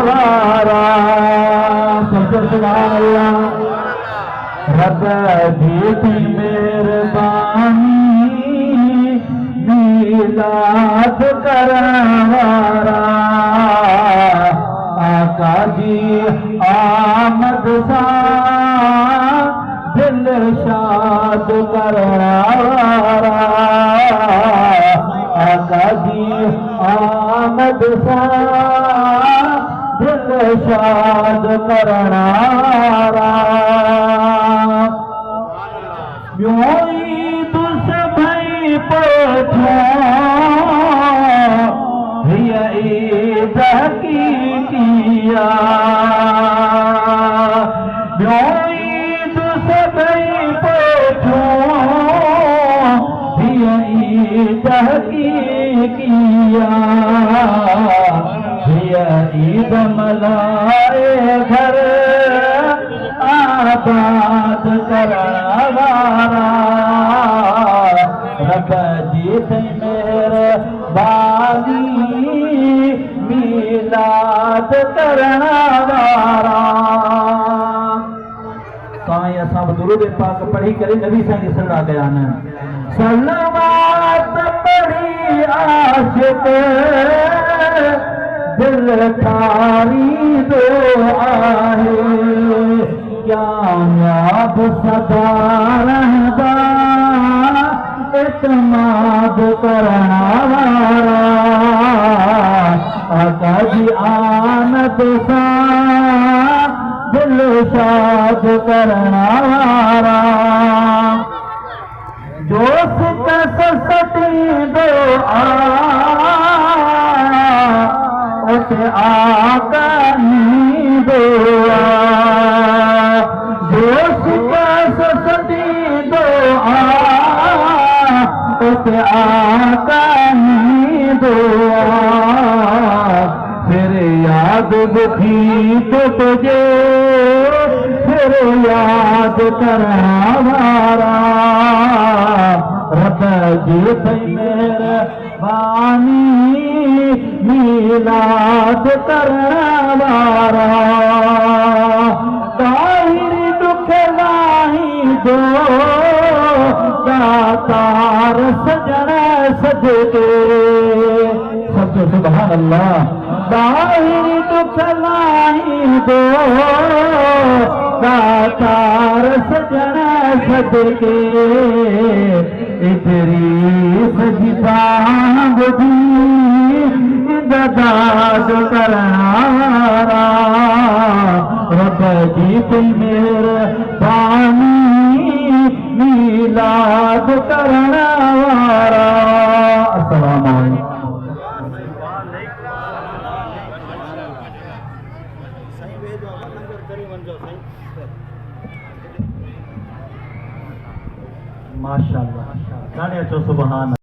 वारा सुभान अल्लाह रब जी मेहरबानी मीलाद करन वारा आका जी आमद सा दिल शाद करन वारा आका जी आमद सा दिल शाद करन वारा दुस भई पठो ईद हकीकिया दुस भई पठो ईद हकीकिया ईद मलाए घर आबाद करन वारा रब जी मेहरबानी मीलाद करन वारा। ताई असां दुरूद पाक पढ़ी करे नबी साईं खे सड़ा कया न सलवात पढ़ी आशिक दिल ठारी दो आहे कामयाब सदा रहंदा इत्माद करन वारा आका जी आमद सां दिल शाद करन वारा दोस्त सती दो उसे आका नी दुआ दोस्त सती दो उसे आका नी दुआ फिर याद दुखी तो तुझे फिर याद करन वारा रब जी मेहरबानी मीलाद करन वारा ताहिर दुख नाही दो दातार सजन सजदे सब सुभान अल्लाह ताहिर दुख नाही दो दातार सजन सजदे इदरीस जी बांग दाद करन वारा रब जी मेहरबानी मीलाद करन वारा। अस्सलाम वालेकुम। माशाअल्लाह गाने अचो सुभान